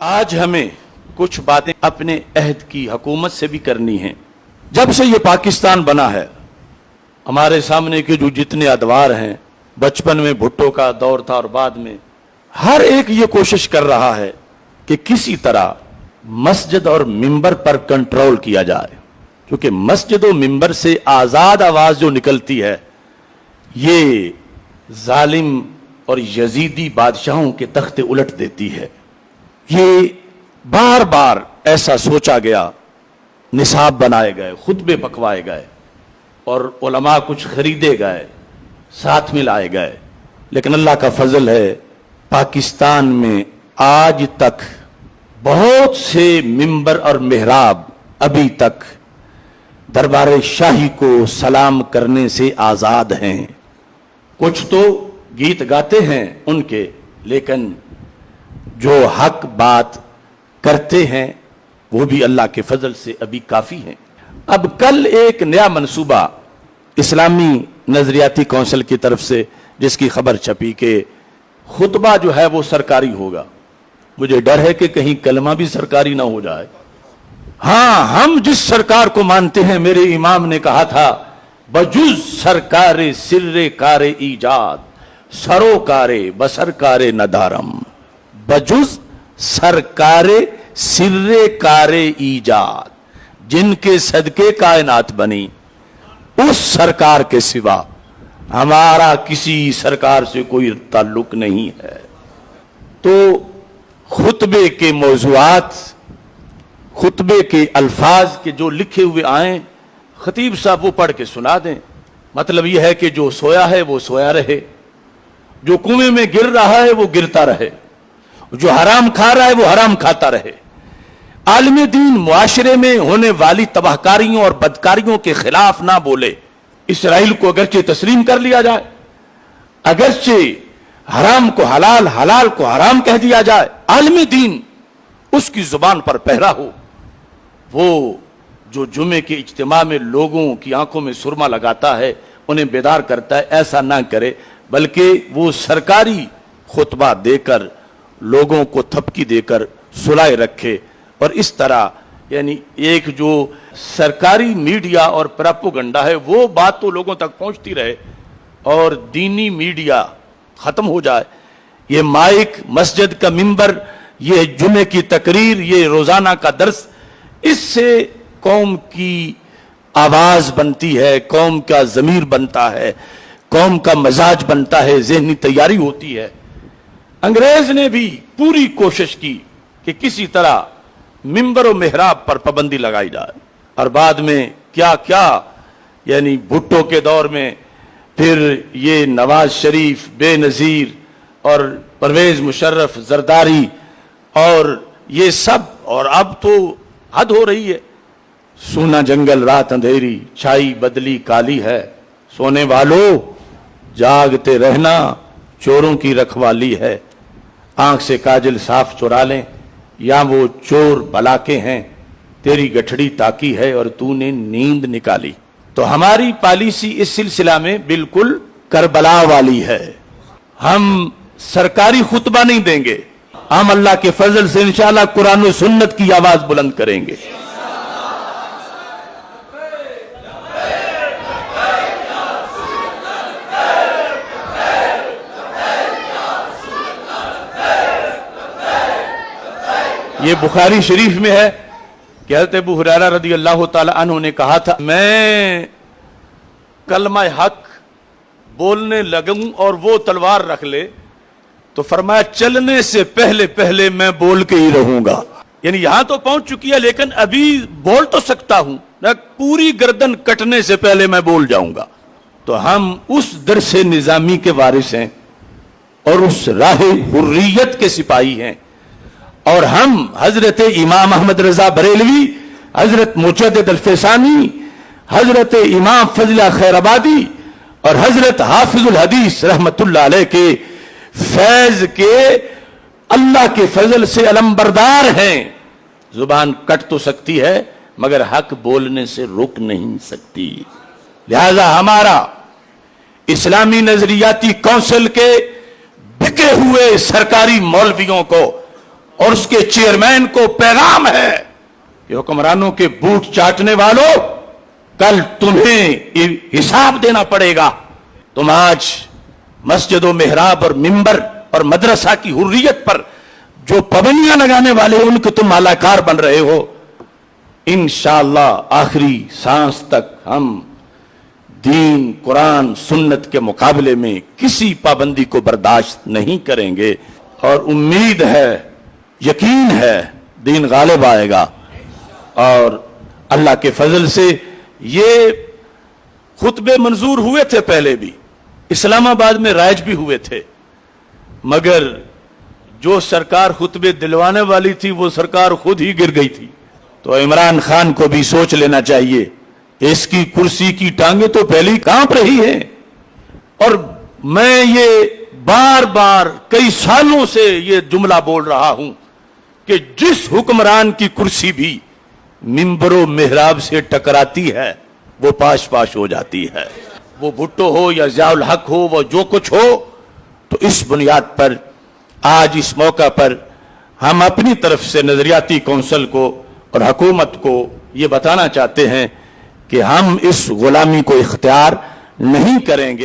آج ہمیں کچھ باتیں اپنے عہد کی حکومت سے بھی کرنی ہیں۔ جب سے یہ پاکستان بنا ہے، ہمارے سامنے کے جو جتنے ادوار ہیں، بچپن میں بھٹو کا دور تھا اور بعد میں ہر ایک یہ کوشش کر رہا ہے کہ کسی طرح مسجد اور منبر پر کنٹرول کیا جائے، کیونکہ مسجد و منبر سے آزاد آواز جو نکلتی ہے یہ ظالم اور یزیدی بادشاہوں کے تخت الٹ دیتی ہے۔ یہ بار بار ایسا سوچا گیا، نصاب بنائے گئے، خطبے پکوائے گئے اور علماء کچھ خریدے گئے، ساتھ میں لائے گئے، لیکن اللہ کا فضل ہے پاکستان میں آج تک بہت سے منبر اور محراب ابھی تک دربار شاہی کو سلام کرنے سے آزاد ہیں۔ کچھ تو گیت گاتے ہیں ان کے، لیکن جو حق بات کرتے ہیں وہ بھی اللہ کے فضل سے ابھی کافی ہیں۔ اب کل ایک نیا منصوبہ اسلامی نظریاتی کونسل کی طرف سے جس کی خبر چھپی کہ خطبہ جو ہے وہ سرکاری ہوگا۔ مجھے ڈر ہے کہ کہیں کلمہ بھی سرکاری نہ ہو جائے۔ ہاں، ہم جس سرکار کو مانتے ہیں، میرے امام نے کہا تھا بجز سرکار سر کار ایجاد سروکار بسرکار ندارم، بجز سرکار سر کار ایجاد، جن کے صدقے کائنات بنی، اس سرکار کے سوا ہمارا کسی سرکار سے کوئی تعلق نہیں ہے۔ تو خطبے کے موضوعات، خطبے کے الفاظ کے جو لکھے ہوئے آئیں، خطیب صاحب وہ پڑھ کے سنا دیں۔ مطلب یہ ہے کہ جو سویا ہے وہ سویا رہے، جو کنویں میں گر رہا ہے وہ گرتا رہے، جو حرام کھا رہا ہے وہ حرام کھاتا رہے۔ عالم دین معاشرے میں ہونے والی تباہ کاریوں اور بدکاریوں کے خلاف نہ بولے۔ اسرائیل کو اگرچہ تسلیم کر لیا جائے، اگرچہ حرام کو حلال، حلال کو حرام کہہ دیا جائے، عالم دین اس کی زبان پر پہرا ہو۔ وہ جو جمعے کے اجتماع میں لوگوں کی آنکھوں میں سرما لگاتا ہے، انہیں بیدار کرتا ہے، ایسا نہ کرے، بلکہ وہ سرکاری خطبہ دے کر لوگوں کو تھپکی دے کر سلائے رکھے۔ اور اس طرح یعنی ایک جو سرکاری میڈیا اور پراپوگنڈا ہے وہ بات تو لوگوں تک پہنچتی رہے اور دینی میڈیا ختم ہو جائے۔ یہ مائک، مسجد کا منبر، یہ جمعے کی تقریر، یہ روزانہ کا درس، اس سے قوم کی آواز بنتی ہے، قوم کا ضمیر بنتا ہے، قوم کا مزاج بنتا ہے، ذہنی تیاری ہوتی ہے۔ انگریز نے بھی پوری کوشش کی کہ کسی طرح منبر و محراب پر پابندی لگائی جائے، اور بعد میں کیا کیا، یعنی بھٹو کے دور میں، پھر یہ نواز شریف، بے نظیر، اور پرویز مشرف، زرداری، اور یہ سب، اور اب تو حد ہو رہی ہے۔ سونا جنگل رات اندھیری، چھائی بدلی کالی ہے، سونے والوں جاگتے رہنا، چوروں کی رکھوالی ہے، آنکھ سے کاجل صاف چرا لیں، یا وہ چور بلا کے ہیں، تیری گٹھڑی تاکی ہے اور تو نے نیند نکالی۔ تو ہماری پالیسی اس سلسلہ میں بالکل کربلا والی ہے۔ ہم سرکاری خطبہ نہیں دیں گے، ہم اللہ کے فضل سے انشاءاللہ قرآن و سنت کی آواز بلند کریں گے۔ یہ بخاری شریف میں ہے کہ حضرت ابو ہریرہ رضی اللہ تعالی عنہ نے کہا تھا، میں کلمہ حق بولنے لگوں اور وہ تلوار رکھ لے تو فرمایا چلنے سے پہلے پہلے میں بول کے ہی رہوں گا۔ یعنی یہاں تو پہنچ چکی ہے، لیکن ابھی بول تو سکتا ہوں، پوری گردن کٹنے سے پہلے میں بول جاؤں گا۔ تو ہم اس درس نظامی کے وارث ہیں اور اس راہ حریت کے سپاہی ہیں، اور ہم حضرت امام احمد رضا بریلوی، حضرت مجدد الفسانی، حضرت امام فضل خیر آبادی اور حضرت حافظ الحدیث رحمت اللہ علیہ کے فیض کے اللہ کے فضل سے علمبردار ہیں۔ زبان کٹ تو سکتی ہے مگر حق بولنے سے رک نہیں سکتی۔ لہذا ہمارا اسلامی نظریاتی کونسل کے بکے ہوئے سرکاری مولویوں کو اور اس کے چیئرمین کو پیغام ہے کہ حکمرانوں کے بوٹ چاٹنے والوں، کل تمہیں حساب دینا پڑے گا۔ تم آج مسجد و محراب اور ممبر اور مدرسہ کی حریت پر جو پابندیاں لگانے والے ان کے تم مالاکار بن رہے ہو۔ انشاءاللہ آخری سانس تک ہم دین، قرآن، سنت کے مقابلے میں کسی پابندی کو برداشت نہیں کریں گے، اور امید ہے، یقین ہے، دین غالب آئے گا۔ اور اللہ کے فضل سے یہ خطبے منظور ہوئے تھے، پہلے بھی اسلام آباد میں رائج بھی ہوئے تھے، مگر جو سرکار خطبے دلوانے والی تھی وہ سرکار خود ہی گر گئی تھی۔ تو عمران خان کو بھی سوچ لینا چاہیے، اس کی کرسی کی ٹانگیں تو پہلے ہی کانپ رہی ہیں۔ اور میں یہ بار بار کئی سالوں سے یہ جملہ بول رہا ہوں کہ جس حکمران کی کرسی بھی ممبر و محراب سے ٹکراتی ہے وہ پاش پاش ہو جاتی ہے، وہ بھٹو ہو یا ضیاء الحق ہو، وہ جو کچھ ہو۔ تو اس بنیاد پر آج اس موقع پر ہم اپنی طرف سے نظریاتی کونسل کو اور حکومت کو یہ بتانا چاہتے ہیں کہ ہم اس غلامی کو اختیار نہیں کریں گے۔